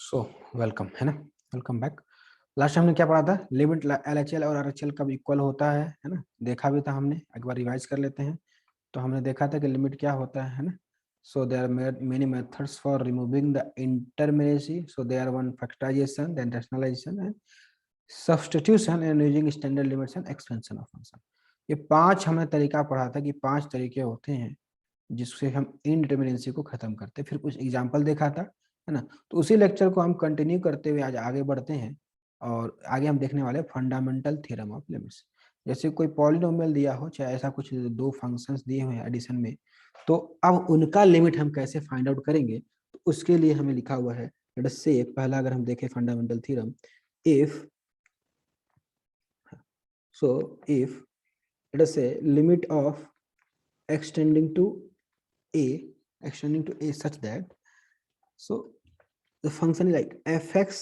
So welcome है ना, welcome back. Last हमने क्या पढ़ा था? लिमिट LHL और RHL कब इक्वल होता है ना, देखा भी था हमने। एक बार रिवाइज कर लेते हैं। तो हमने देखा था कि लिमिट क्या होता है ना। So there are many methods for removing the indeterminacy. So there one factorization, then rationalization and substitution and using standard limits and expansion of function. ये 5 हमने तरीका पढ़ा था कि 5 तरीके होते हैं जिससे हम इनडिटर्मिनेसी को खत्म करते हैं। फिर कुछ एग्जांपल देखा था, है ना। तो उसी लेक्चर को हम कंटिन्यू करते हुए आज आगे बढ़ते हैं और आगे हम देखने वाले फंडामेंटल थ्योरम ऑफ लिमिट्स। जैसे कोई पॉलिनोमियल दिया हो, चाहे ऐसा कुछ दो फंक्शंस दिए हुए हैं एडिशन में, तो अब उनका लिमिट हम कैसे फाइंड आउट करेंगे, तो उसके लिए हमें लिखा हुआ है। लेट अस से पहला अगर हम देखें fundamental theorem, if if let us say limit of extending to a such that the function is like fx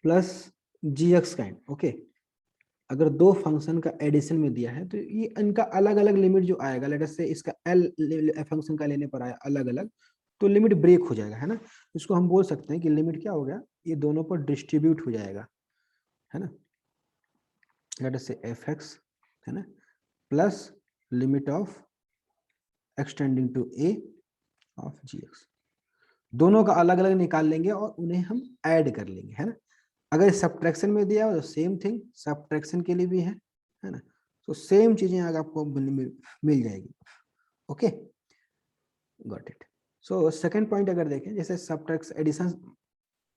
plus gx kind, okay। अगर दो फंक्शन का एडिशन में दिया है तो ये इनका अलग अलग लिमिट जो आएगा, लेट अस से इसका एल फंक्शन का लेने पर आया अलग अलग, तो लिमिट ब्रेक हो जाएगा, है ना। इसको हम बोल सकते हैं कि लिमिट क्या हो गया, ये दोनों पर डिस्ट्रीब्यूट हो जाएगा, है ना। लेट अस से fx, है ना, plus limit of extending to a of gx, दोनों का अलग अलग निकाल लेंगे और उन्हें हम ऐड कर लेंगे, है ना। अगर सब्ट्रैक्शन में दिया हो तो सेम थिंग सब्ट्रैक्शन के लिए भी है ना। तो सेम चीजें आगे आपको मिल जाएगी, okay, got it. So second point अगर देखें, जैसे सब्ट्रैक्शन एडिशन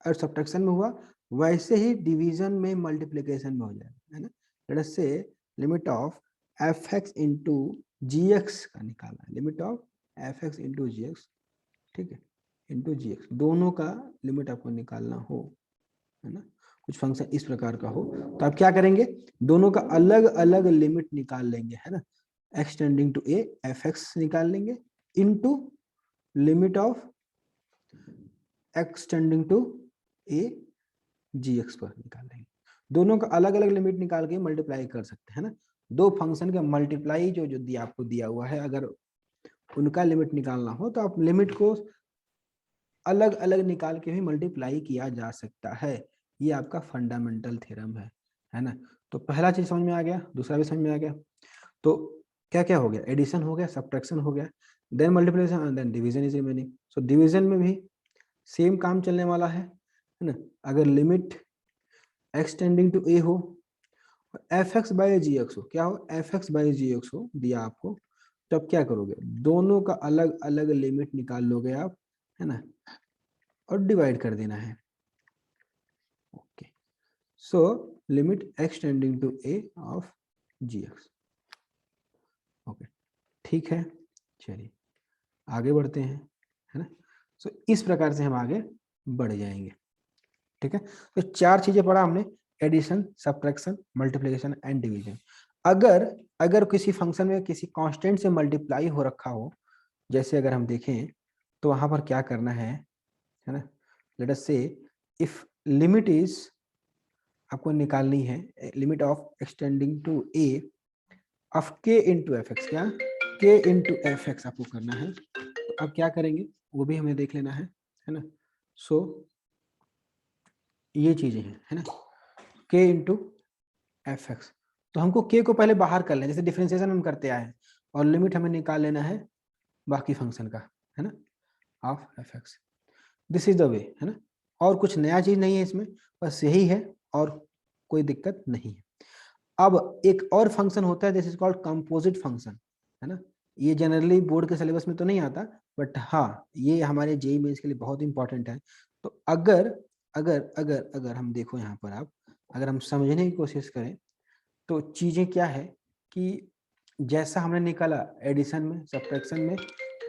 और सब्ट्रैक्शन में हुआ, वैसे ही डिवीजन में मल्टीप्लिकेशन में हो जाएगा, है ना। Late us say limit of fx into gx का निकालना है, limit of fx into gx, ठीक है, इंटू gx, दोनों का लिमिट आपको निकालना हो, है ना। कुछ फंक्शन इस प्रकार का हो तो आप क्या करेंगे, दोनों का अलग अलग लिमिट निकाल लेंगे, है ना। एक्सटेंडिंग टू a fx निकाल लेंगे into limit of extending to a gx पर निकाल लेंगे। दोनों का अलग अलग लिमिट निकाल के मल्टीप्लाई कर सकते हैं ना। दो फंक्शन का मल्टीप्लाई जो जो दिया आपको दिया हुआ है, अगर उनका लिमिट निकालना हो तो आप लिमिट को अलग अलग निकाल के भी मल्टीप्लाई किया जा सकता है। ये आपका फंडामेंटल थ्योरम है ना। तो पहला चीज समझ में आ गया, दूसरा भी समझ में आ गया। तो क्या क्या हो गया, एडिशन हो गया, सब्ट्रैक्शन हो गया, then multiplication and then division is remaining. So division में भी सेम काम चलने वाला है ना। अगर लिमिट एक्सटेंडिंग टू ए हो, f x by g x हो, क्या हो, f x by g x हो दिया आपको, तो आप क्या करोगे, दोनों का अलग अलग लिमिट निकाल लोगे आप, है ना, और डिवाइड कर देना है, okay. So limit extending to a of g x, okay, ठीक है। चलिए आगे बढ़ते हैं, है ना। सो इस प्रकार से हम आगे बढ़ जाएंगे, ठीक है। तो 4 चीजें पढ़ा हमने, addition, subtraction, multiplication and division. अगर अगर किसी फंक्शन में किसी कांस्टेंट से मल्टीप्लाई हो रखा हो, जैसे अगर हम देखें तो वहां पर क्या करना है ना। लेट अस से इफ लिमिट इज, आपको निकालनी है limit of extending to a of k into f x, क्या के इंटू एफ एक्स आपको करना है। तो अब क्या करेंगे वो भी हमें देख लेना है ना। सो ये चीजें हैं, है ना, के इंटू एफ एक्स। तो हमको के को पहले बाहर कर लें, जैसे डिफरेंशिएशन हम करते आए हैं, और लिमिट हमें निकाल लेना है बाकी फंक्शन का, है ना, of F x. This is the way, है ना। और कुछ नया चीज नहीं है इसमें, बस यही है और कोई दिक्कत नहीं है। अब एक और फंक्शन होता है, this is called composite function, है ना। ये जनरली बोर्ड के सिलेबस में तो नहीं आता, बट हाँ ये हमारे जेईई मेंस के लिए बहुत इंपॉर्टेंट है। तो अगर अगर अगर अगर हम देखो यहाँ पर, आप अगर हम समझने की कोशिश करें तो चीजें क्या है कि जैसा हमने निकाला एडिशन में, सब्ट्रैक्शन में,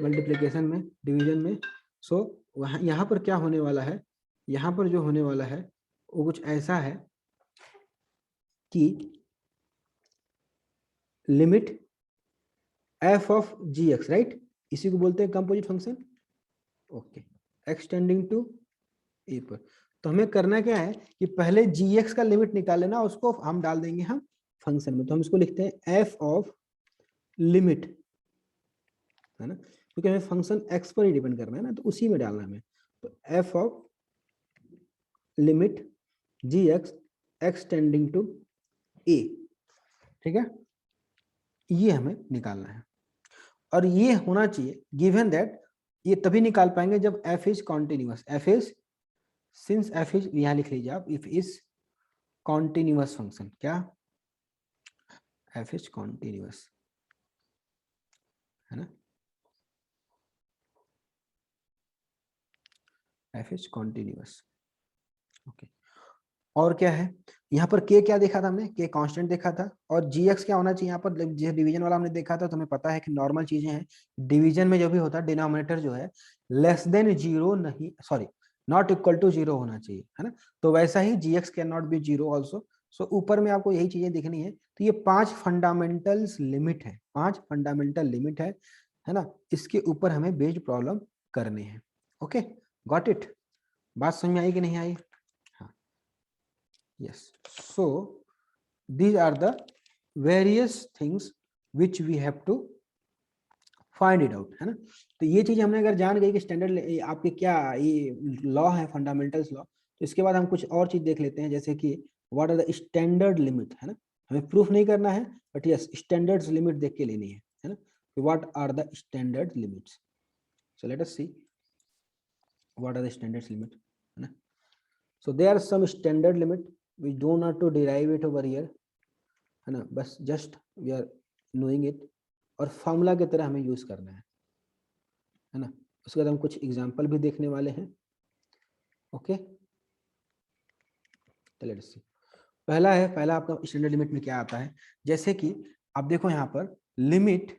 मल्टीप्लिकेशन में, डिवीजन में, सो वहाँ यहाँ पर क्या होने वाला है, यहाँ पर जो होने वाला है वो कुछ ऐसा है कि limit f of g x, right, इसी को बोलते हैं composite function, okay, extending to a पर। तो हमें करना क्या है कि पहले जी एक्स का लिमिट निकाल लेना, उसको हम डाल देंगे हम फंक्शन में। तो हम इसको लिखते हैं एफ ऑफ लिमिट, है ना, क्योंकि हमें फंक्शन एक्स पर ही डिपेंड करना है ना, तो उसी में डालना है हमें। तो f of limit g x tending to a, ठीक है, ये हमें निकालना है। और ये होना चाहिए गिवन दैट, ये तभी निकाल पाएंगे जब F is continuous. F is, since F is, यहां लिख लीजिए आप, इफ इज कॉन्टिन्यूअस फंक्शन, क्या एफ इज कॉन्टिन्यूअस, है ना, एफ इज कॉन्टिन्यूअस। ओके, और क्या है यहाँ पर, के क्या देखा था हमने, के कांस्टेंट देखा था, और जी एक्स क्या होना चाहिए यहाँ पर, डिवीजन वाला हमने देखा था, तो हमें पता है कि नॉर्मल चीजें हैं, डिवीजन में जो भी होता है डिनोमिनेटर जो है लेस देन जीरो नहीं, sorry not equal to zero होना चाहिए, है ना। तो वैसा ही g x can not be zero also. So ऊपर में आपको यही चीजें दिखनी है। तो ये 5 फंडामेंटल्स लिमिट है, 5 फंडामेंटल लिमिट है ना, इसके ऊपर हमें बेस्ड प्रॉब्लम करने हैं। ओके, गॉट इट, बात समझ में आई कि नहीं आई? हाँ, yes, so these are the various things which we have to find it out, है ना। तो ये चीज हमने अगर जान गई कि स्टैंडर्ड आपके क्या ये लॉ है, फंडामेंटल्स लॉ, तो इसके बाद हम कुछ और चीज देख लेते हैं, जैसे कि what are the standard limit, है ना। हमें प्रूफ नहीं करना है, बट यस स्टैंडर्ड्स लिमिट देख के लेनी है ना। What are the standard limits, so let us see what are the standards limit, है ना। So there are some standard limit we do not to derive it over here, है ना, बस just we are knowing it, और formula की तरह हमें use करना है ना। उसके बाद हम कुछ एग्जांपल भी देखने वाले हैं। ओके, चलिए सी, पहला आपका स्टैंडर्ड लिमिट में क्या आता है, जैसे कि आप देखो यहाँ पर limit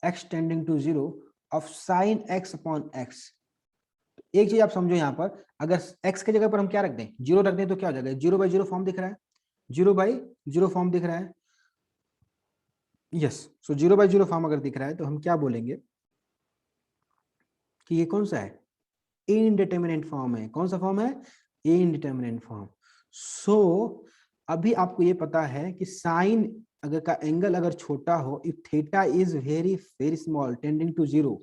x tending to zero of sine x upon x. एक चीज आप समझो यहाँ पर, अगर x के जगह पर हम क्या रख दें, जीरो रख दें, तो क्या हो जाएगा, जीरो बाई जीरो फॉर्म दिख रहा है, जीरो बाई जीरो फॉर्म दिख रहा है, yes. So zero by zero form अगर दिख रहा है तो हम क्या बोलेंगे कि ये कौन सा है, इनडिटरमिनेट फॉर्म है। कौन सा फॉर्म है, इनडिटरमिनेट फॉर्म। सो अभी आपको ये पता है कि साइन अगर का एंगल अगर छोटा हो, if theta is very very small tending to zero,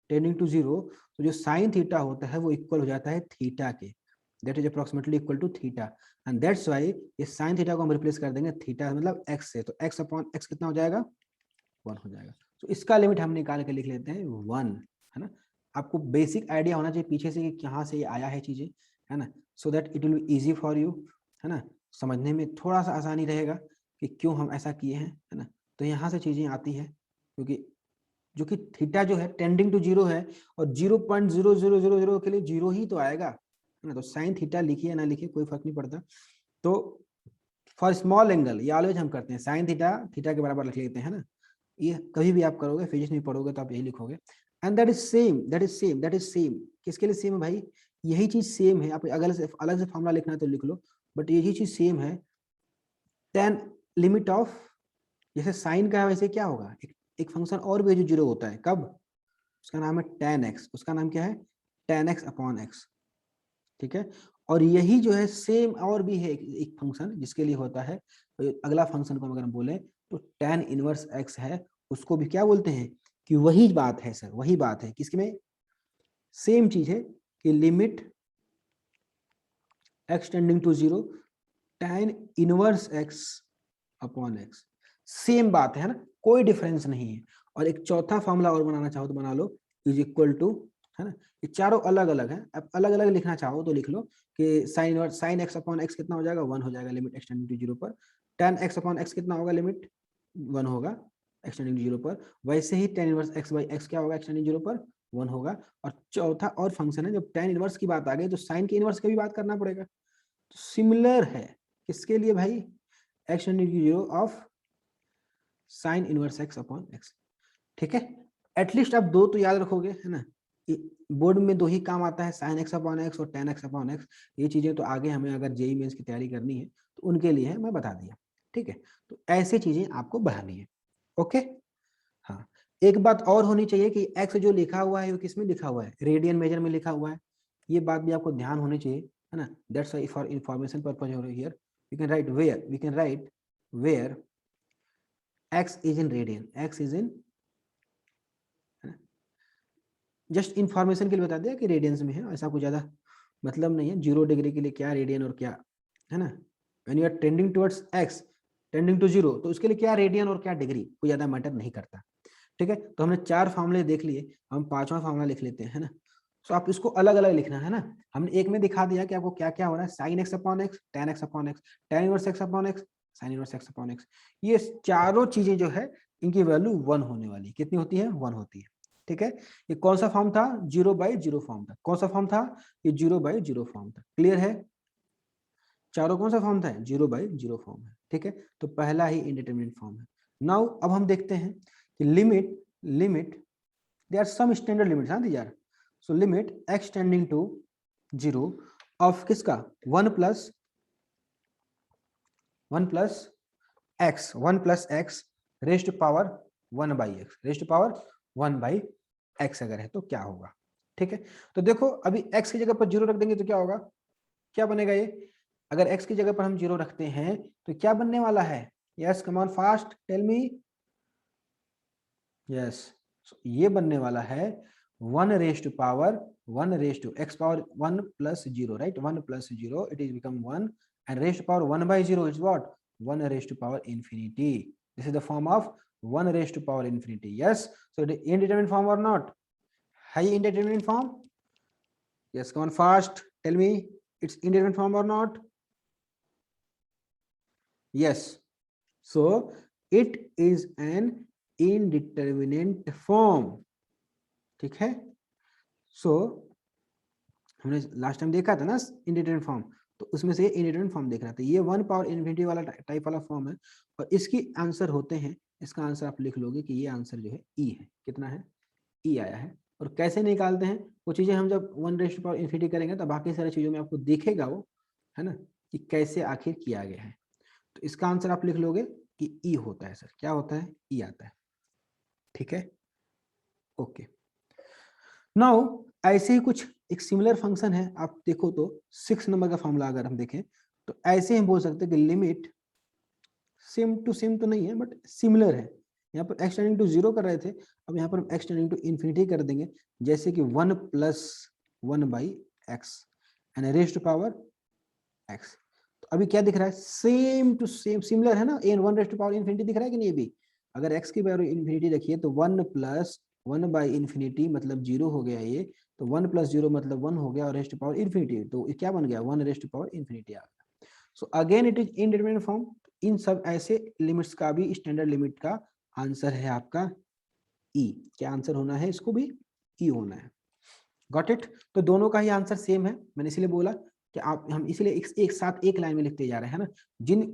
तो जो साइन थीटा होता है वो इक्वल हो जाता है थीटा के, that is approximately equal to theta, and that's why ये साइन थीटा को हम रिप्लेस कर देंगे थीटा मतलब एक्स से, तो एक्स अपॉन एक्स कितना हो जाएगा, 1 हो जाएगा। तो इसका लिमिट हम निकाल के लिख लेते हैं 1, है ना। आपको बेसिक आइडिया होना चाहिए पीछे से कि कहाँ से ये आया है चीजें, है ना, so that it will be easy for you, है ना, समझने में थोड़ा सा आसानी रहेगा कि क्यों हम ऐसा किए हैं, है ना। तो यहाँ से चीजें आती है, क्योंकि जो कि थीटा जो है टेंडिंग टू जीरो है, और 0.0000 के लिए जीरो ही तो आएगा, है ना। तो साइन थीटा लिखिए ना लिखिए कोई फर्क नहीं पड़ता। तो फॉर स्मॉल एंगल ये ऑलवेज हम करते हैं, साइन थीटा थीटा के बराबर लिख लेते हैं, है ना। ये कभी भी आप करोगे, फिजिक्स में पढ़ोगे तो आप यही लिखोगे, एंड दैट इज सेम किसके लिए सेम है भाई, यही चीज सेम है। आप अलग से फॉर्मूला लिखना है तो लिख लो, बट यही चीज सेम है। टेन लिमिट ऑफ, जैसे साइन का है वैसे क्या होगा, एक फंक्शन और भी है जो जीरो होता है, कब, उसका नाम है tan x, उसका नाम क्या है tan x अपॉन x, ठीक है। और यही जो है सेम और भी है एक फंक्शन जिसके लिए होता है, तो अगला फंक्शन को अगर हम बोले तो tan इनवर्स x है, उसको भी क्या बोलते हैं, कि वही बात है सर, वही बात है किसके में, सेम चीज है कि limit x tending to zero tan inverse x upon x, same बात है ना, कोई डिफरेंस नहीं है। और एक चौथा फॉर्मूला और बनाना चाहो तो बना लो, इज इक्वल टू, है ना, ये चारों अलग अलग है, अब अलग अलग लिखना चाहो तो लिख लो कि साइन एक्स अपॉन एक्स कितना हो जाएगा, 1 हो जाएगा लिमिट एक्सटेंडिंग टू जीरो पर, tan एक्स अपॉन एक्स कितना होगा, लिमिट 1 होगा एक्सटेंडिंग टू जीरो पर, वैसे ही tan inverse x by x क्या होगा एक्सटेंडिंग जीरो पर 1 होगा। और चौथा और फंक्शन है, जब tan इनवर्स की बात आ गई तो साइन के इनवर्स का भी बात करना पड़ेगा, तो सिमिलर है किसके लिए भाई, x tending to zero of sine inverse x upon x, ठीक है। एटलीस्ट आप दो तो याद रखोगे, है ना, बोर्ड में दो ही काम आता है, साइन एक्स अपॉन एक्स और tan एक्स अपॉन एक्स। ये चीजें तो आगे हमें अगर जेई मेंस की तैयारी करनी है तो उनके लिए है, मैं बता दिया, ठीक है। तो ऐसी चीजें आपको बढ़ानी है, ओके। हाँ, एक बात और होनी चाहिए कि एक्स जो लिखा हुआ है वो किस में लिखा हुआ है, रेडियन मेजर में लिखा हुआ है, ये बात भी आपको ध्यान होनी चाहिए, है ना। That's why for information purpose here we can write where x is in radian, x is in, just information के लिए बता दिया कि रेडियंस में है, ऐसा कुछ ज्यादा मतलब नहीं है 0 डिग्री के लिए क्या रेडियन और क्या, है ना। When you are tending towards x tending to 0, तो उसके लिए क्या रेडियन और क्या डिग्री कोई ज्यादा मैटर नहीं करता। ठीक है, तो हमने 4 फॉर्मूले देख लिए, हम 5वां फॉर्मूला लिख लेते हैं, है ना। सो आप इसको अलग अलग लिखना है ना। हमने एक में दिखा दिया कि आपको क्या क्या हो रहा है, sign x upon x, ten x upon x, tan inverse x upon x, sign inverse x upon x. ये चारों चीजें जो है इनकी वैल्यू 1 होने वाली, कितनी होती है, 1 होती है। ठीक है, ये कौन सा फॉर्म था, 0/0 फॉर्म था। कौन सा फॉर्म था, ये 0/0 फॉर्म था। क्लियर है, चारों कौन सा फॉर्म था, 0/0 फॉर्म है। ठीक है, तो पहला ही इंडिटरमिनेट फॉर्म है। नाउ अब हम देखते हैं कि limit limit there are some standard limits, हाँ यार। so limit x tending to 0 of किसका, 1 plus x raise to power 1/x, raise to power 1/x अगर है तो क्या होगा। ठीक है, तो देखो अभी x की जगह पर 0 रख देंगे तो क्या होगा, क्या बनेगा ये, अगर x की जगह पर हम 0 रखते हैं तो क्या बनने वाला है, yes come on fast tell me, yes ये बनने वाला है 1 raise to power 1 raise to x power 1 plus 0, right, 1 plus 0 it is become 1, and raised to power 1/0 is what, 1 raised to power infinity. This is the form of 1 raised to power infinity. Yes, so it is indeterminate form or not, high indeterminate form, yes come on fast tell me, it's indeterminate form or not, yes, so it is an indeterminate form. ठीक है, सो हमने last time देखा था ना indeterminate form, तो उसमें से indeterminate form देख रहा था, ये 1 पावर इन्फिनिटी वाला टाइप वाला फॉर्म है, और इसकी आंसर होते हैं, इसका आंसर आप लिख लोगे कि ये आंसर जो है ई है, कितना है, ई आया है। और कैसे निकालते हैं वो चीजें हम जब 1 रेज़ टू पावर इन्फिनिटी करेंगे तो बाकी सारी चीजों में आपको दिखेगा वो, है ना, कि कैसे आखिर किया गया है। तो इसका आंसर आप लिख लोगे कि ई होता है सर, क्या होता है, ई आता है। ठीक है, ओके। नाउ ऐसे ही कुछ एक सिमिलर फंक्शन है, आप देखो तो 6 नंबर का फॉर्मूला अगर हम देखें तो ऐसे हम बोल सकते हैं कि लिमिट सेम टू सेम तो नहीं है बट सिमिलर है। यहाँ पर x टेंडिंग टू 0 कर रहे थे, अब यहाँ पर हम x टेंडिंग टू इन्फिनिटी कर देंगे, जैसे कि 1 + 1/x and raise to power x। तो अभी क्या दिख रहा है, सेम टू सेम सिमिलर है ना, an 1 raise to power infinity दिख रहा है कि नहीं, अभी अगर x की वैल्यू इन्फिनिटी रखिए तो 1 + 1/∞ मतलब 0 हो गया ये, तो 1 + 0 मतलब 1 हो गया, और रेज टू पावर इन्फिनिटी तो क्या बन गया, 1 रेज टू पावर इन्फिनिटी आ गया। So again it is indeterminate form. इन सब ऐसे लिमिट्स का भी स्टैंडर्ड लिमिट का आंसर है आपका ई। क्या आंसर होना है, इसको भी ई होना है। गॉट इट, तो दोनों का ही आंसर सेम है, मैंने इसलिए बोला कि आप हम इसलिए एक साथ एक लाइन में लिखते जा रहे हैं ना, जिन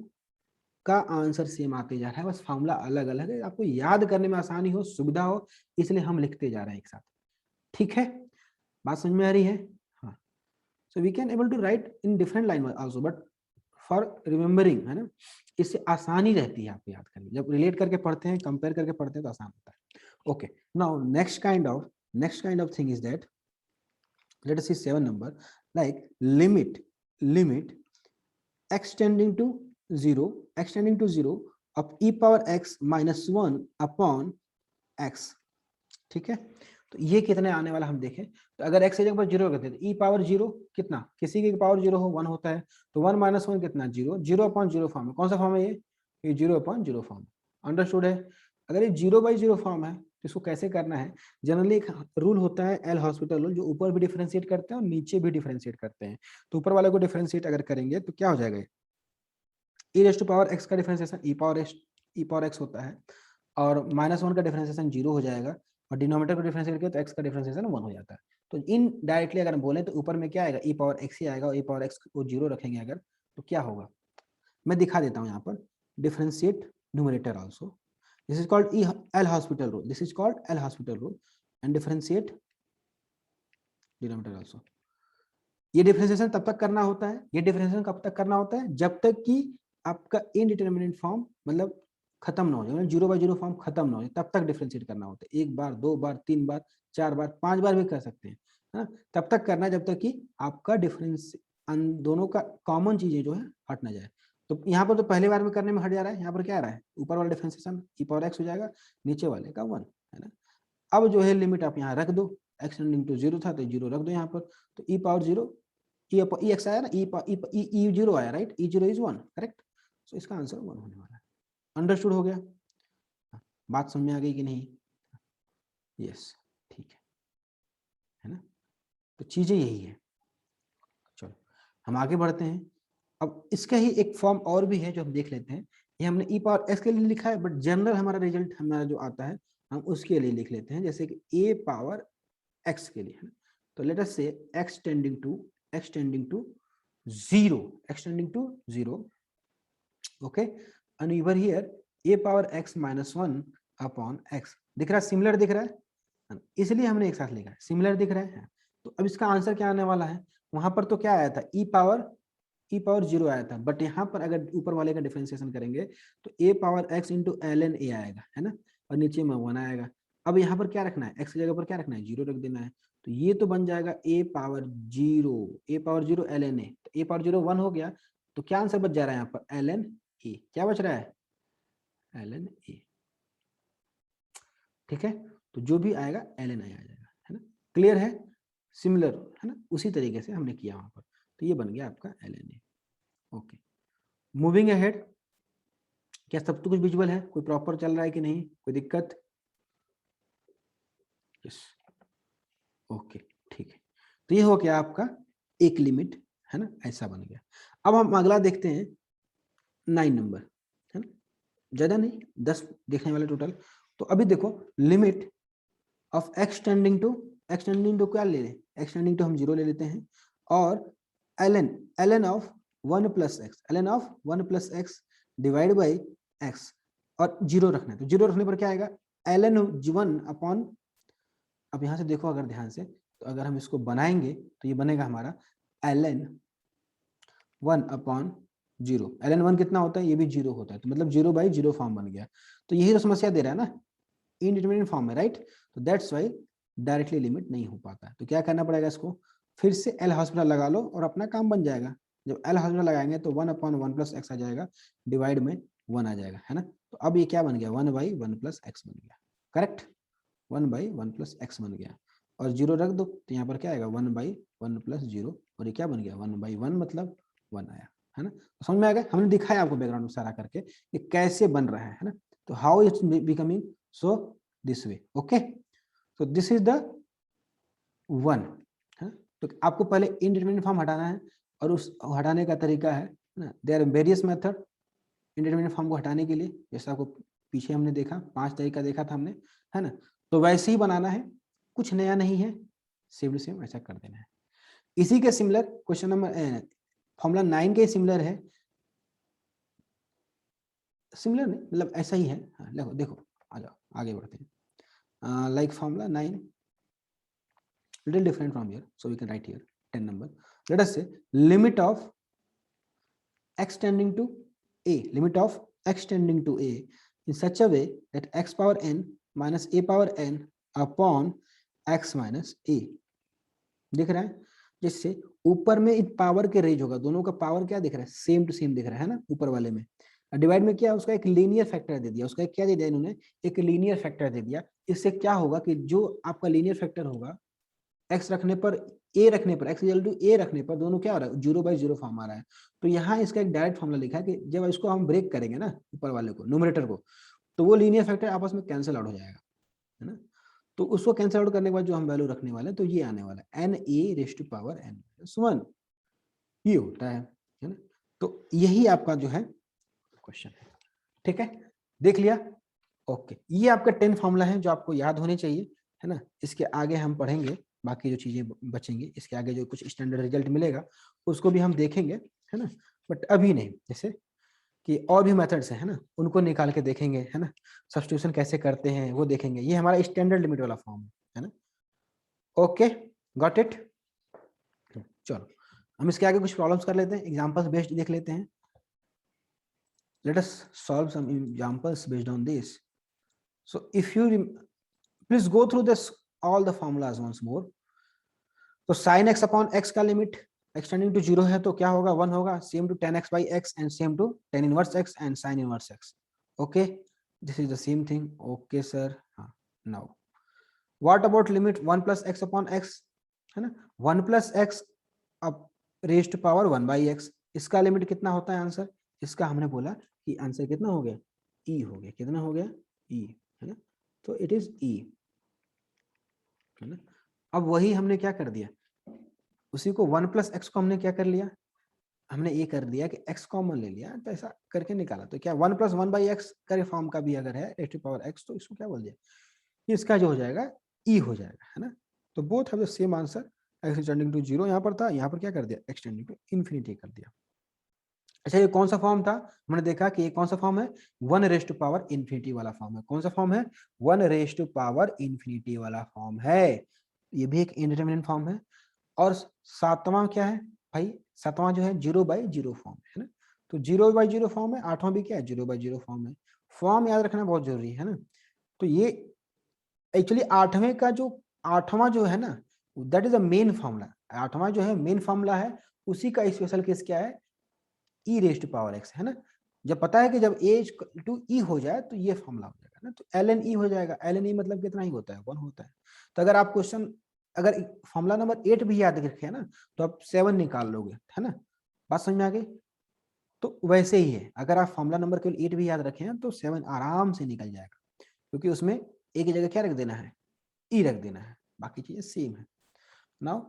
का आंसर सेम आते जा रहा है, बस फॉर्मूला अलग अलग है, आपको याद करने में आसानी हो, सुविधा हो, इसलिए हम लिखते जा रहे हैं एक साथ। ठीक है, बात समझ में आ रही है, हाँ। So we can able to write in different line also, but for remembering, है ना, इससे आसानी रहती है आपको याद करने, जब रिलेट करके पढ़ते हैं, कंपेयर करके पढ़ते हैं तो आसान होता है। Okay, now next kind of thing is that, let us see 7 number, like limit x tending to 0 of e power x minus 1 upon x। ठीक है, तो ये कितने आने वाला हम देखें, तो अगर x की जगह पर 0 करते हैं तो e पावर 0 कितना, किसी की पावर 0 हो 1 होता है, तो 1 - 1 कितना, 0, 0/0 फॉर्म है। कौन सा फॉर्म है ये 0/0 फॉर्म। अंडरस्टूड है, अगर ये 0/0 फॉर्म है तो इसको कैसे करना है, जनरली एक रूल होता है एल हॉस्पिटल रूल, जो ऊपर भी डिफरेंशिएट करते हैं और नीचे भी डिफरेंशिएट करते हैं। तो ऊपर वाले को डिफरेंशिएट अगर करेंगे तो क्या हो जाएगा, e raise to power x का डिफरेंशिएशन e पावर x होता है, और -1 का डिफरेंशिएशन 0 हो जाएगा, और डिनोमिनेटर को डिफरेंशिएट किया तो x का डिफरेंशिएशन 1 हो जाता है। तो इन डायरेक्टली अगर हम बोले तो ऊपर में क्या आएगा, e पावर x ही आएगा, और e पावर x को 0 रखेंगे अगर तो क्या होगा, मैं दिखा देता हूँ यहाँ पर, differentiate numerator also, this is called L hospital rule, this is called L hospital rule, and differentiate denominator also. ये डिफरेंशिएशन तब तक करना होता है, ये डिफरेंशिएशन कब तक करना होता है, जब तक कि आपका इनडिटरमिनेट फॉर्म मतलब खत्म ना हो जाए, 0/0 फॉर्म खत्म ना हो जाए, तब तक डिफरेंशिएट करना होता है। 1 बार, 2 बार, 3 बार, 4 बार, 5 बार भी कर सकते हैं, है ना, तब तक करना है जब तक कि आपका डिफरेंस दोनों का कॉमन चीजें जो है हट ना जाए। तो यहाँ पर तो पहले बार में करने में हट जा रहा है, यहाँ पर क्या आ रहा है, ऊपर वाला डिफरेंशिएशन e पावर x हो जाएगा, नीचे वाले का 1, है ना। अब जो है लिमिट आप यहाँ रख दो, x टेंडिंग टू 0 था तो 0 रख दो यहाँ पर, तो e पावर 0 ई एक्स आया ना, ई जीरो आया, right, e zero is 1, correct. So इसका आंसर 1 होने वाला है। अंडरस्टूड हो गया, बात समझ में आ गई कि नहीं? यस, ठीक है ना। तो चीजें यही है। चलो हम आगे बढ़ते हैं। अब इसका ही एक फॉर्म और भी है जो हम देख लेते हैं। ये हमने ई पावर एक्स के लिए लिखा है, बट जनरल हमारा रिजल्ट हमारा जो आता है हम उसके लिए लिख लेते हैं, जैसे कि ए पावर एक्स के लिए है ना। तो let us say x tending to zero, x tending to zero, okay, and over here a power x minus 1 upon x. दिख रहा है, सिमिलर दिख रहा है, इसलिए हमने एक साथ लिखा है, सिमिलर दिख रहा है। तो अब इसका आंसर क्या आने वाला है? वहां पर तो क्या आया था, ई पावर जीरो आया था, बट यहाँ पर अगर ऊपर वाले का डिफरेंशिएशन करेंगे तो a power x into l n a आएगा, है ना, और नीचे में 1 आएगा। अब यहाँ पर क्या रखना है, एक्स की जगह पर क्या रखना है, जीरो रख देना है। तो ये तो बन जाएगा a power zero l n a, तो ए पावर जीरो 1 हो गया। तो क्या आंसर बच जा रहा है यहाँ पर, एल एन ए, क्या बच रहा है, एल एन ए, ठीक है। तो जो भी आएगा एल एन आई आ जाएगा, है ना, क्लियर है, सिमिलर है ना, उसी तरीके से हमने किया वहां पर। तो ये बन गया आपका l n a, okay. Moving ahead, क्या सब तो कुछ विजुअल है, कोई प्रॉपर चल रहा है कि नहीं, कोई दिक्कत? यस, ओके, ठीक है। तो ये हो गया आपका एक लिमिट, है ना, ऐसा बन गया। अब हम अगला देखते हैं 9 नंबर, है ना, ज्यादा नहीं 10 देखने वाले टोटल। तो अभी देखो लिमिट ऑफ एक्सटेंडिंग टू क्या ले लें, एक्सटेंडिंग टू हम जीरो ले लेते हैं, और l n of 1 plus x divide by x, और जीरो रखना है। तो जीरो रखने पर क्या आएगा, एल एन 1 अपॉन, अब यहां से देखो अगर ध्यान से, तो अगर हम इसको बनाएंगे तो ये बनेगा हमारा l n 1 upon zero. L n 1 कितना होता है, ये भी जीरो होता है, तो मतलब जीरो बाई जीरो फॉर्म बन गया। तो यही तो समस्या दे रहा है ना, इनडिटरमिनेट फॉर्म है, राइट। तो दैट्स वाई डायरेक्टली लिमिट नहीं हो पाता है। तो क्या करना पड़ेगा, इसको फिर से एल हॉस्पिटल लगा लो और अपना काम बन जाएगा। जब एल हॉस्पिटल लगाएंगे तो 1 अपॉन 1 प्लस एक्स आ जाएगा, डिवाइड में 1 आ जाएगा, है ना। तो अब ये क्या बन गया, 1 बाई 1 प्लस एक्स बन गया, करेक्ट, 1 बाई 1 प्लस एक्स बन गया। और जीरो रख दो तो यहाँ पर क्या आएगा, 1 बाई 1 प्लस जीरो, और ये क्या बन गया, 1 बाई 1 मतलब 1 आया, है ना। तो समझ में आ गया, हमने दिखाया आपको बैकग्राउंड में सारा करके ये कैसे बन रहा है ना। तो how it's becoming, so this way, okay. so this is the 1, है। तो आपको पहले इंडिटरमिनेट फॉर्म हटाना है, और उस हटाने का तरीका है ना, there are various method indeterminate form को हटाने के लिए, जैसा आपको पीछे हमने देखा 5 तरीका देखा था हमने, है ना। तो वैसे ही बनाना है, कुछ नया नहीं है, सेम टू सेम ऐसा कर देना है। इसी के सिमिलर क्वेश्चन नंबर फॉर्मूला 9 के सिमिलर है, सिमिलर नहीं मतलब ऐसा ही है, हाँ, देखो देखो आ जाओ आगे बढ़ते हैं। Like formula 9 little different from here, so we can write here 10 number. Let us say limit of x tending to a in such a way that x power n minus a power n upon x minus a, दिख रहा है। जिससे ऊपर में इन power के range होगा, दोनों का पावर क्या दिख रहा है, सेम टू सेम दिख रहा है ना, ऊपर वाले में। डिवाइड में क्या, उसका एक लीनियर फैक्टर दे दिया, उसका क्या दे दिया इन्होंने, एक लीनियर फैक्टर दे दिया। इससे क्या होगा कि जो आपका लीनियर फैक्टर होगा, एक्स रखने पर ए रखने पर, एक्स इक्वल टू ए रखने पर, दोनों क्या हो रहा है, जीरो बाई जीरो फॉर्म आ रहा है। तो यहाँ इसका एक डायरेक्ट फॉर्मूला लिखा है कि जब इसको हम ब्रेक करेंगे ना, ऊपर वाले को, न्यूमरेटर को, तो वो लीनियर फैक्टर आपस में कैंसिल आउट हो जाएगा, है ना। तो उसको कैंसिल आउट करने के बाद जो हम वैल्यू रखने वाले हैं, तो ये आने वाला है n a raise to power n plus 1, ये होता है ना। तो यही आपका जो है क्वेश्चन है, ठीक है, देख लिया, ओके। ये आपका 10 फॉर्मूला है जो आपको याद होने चाहिए, है ना। इसके आगे हम पढ़ेंगे बाकी जो चीजें बचेंगी, इसके आगे जो कुछ स्टैंडर्ड रिजल्ट मिलेगा उसको भी हम देखेंगे, है ना। बट अभी नहीं, जैसे कि और भी मेथड्स हैं, है ना, उनको निकाल के देखेंगे, है ना, सब्स्टिट्यूशन कैसे करते हैं वो देखेंगे। ये हमारा स्टैंडर्ड लिमिट वाला फॉर्म है ना, ओके, गॉट इट। चलो हम इसके आगे कुछ प्रॉब्लम्स कर लेते हैं, एग्जांपल्स बेस्ड देख लेते हैं। let us solve some examples based on this. So if you please go through this all the formulas once more. तो sin x upon x का लिमिट एक्सटेंडिंग टू जीरो है, तो क्या होगा, 1 होगा, same to tan x by x and same to tan inverse x and sin inverse x, okay, this is the same thing, okay sir. हाँ, now what about limit 1 plus x upon x, है ना, 1 plus x, अब raise to power 1/x। इसका limit कितना होता है answer? इसका हमने बोला कि आंसर कितना हो गया? ई हो गया। कितना हो गया? ई, है ना? तो इट इज ई, है ना? अब वही हमने क्या कर दिया, उसी को 1 प्लस एक्स को हमने क्या कर लिया, हमने ये कर दिया कि x कॉमन ले लिया, तो ऐसा करके निकाला। तो क्या 1 प्लस 1/x का फॉर्म का भी अगर है रेज टू पावर x, तो इसको क्या बोल दिया, इसका जो हो जाएगा e हो जाएगा, है ना? तो both have the same answer. x x tending to 0 यहाँ पर था, यहाँ पर क्या कर दिया, एक्सटेंडिंग टू इन्फिनिटी कर दिया। अच्छा, ये कौन सा फॉर्म था? हमने देखा कि ये कौन सा फॉर्म है, 1 रेज टू पावर इन्फिनिटी वाला फॉर्म है। कौन सा फॉर्म है? 1 रेज टू पावर इन्फिनिटी वाला फॉर्म है। ये भी एक इंडिटरमिनेट फॉर्म है। और सातवां क्या है भाई? सातवां जो है 0/0 फॉर्म है ना? तो 0/0 फॉर्म है। आठवां भी क्या है? 0/0 फॉर्म है। फॉर्म याद रखना बहुत जरूरी है ना? तो ये एक्चुअली आठवें का जो आठवां जो है ना, that is a main formula. आठवां जो है मेन फॉर्मूला है, उसी का स्पेशल केस क्या है, ई रेज टू पावर एक्स, है ना? जब पता है कि जब ए टू ई हो जाए तो ये फॉर्मूला हो जाएगा ना, तो एल एन ई हो जाएगा। एल एन ई मतलब कितना ही होता है, 1 होता है। तो अगर आप क्वेश्चन, अगर फॉर्मूला नंबर 8 भी याद रखे ना, तो आप 7 निकाल लोगे, है ना? बात समझ में आ गई? तो वैसे ही है, अगर आप फॉर्मूला नंबर केवल 8 भी याद रखे हैं तो 7 आराम से निकल जाएगा, क्योंकि उसमें एक ही जगह क्या रख देना है, ई रख देना है, बाकी चीजें सेम है। नाउ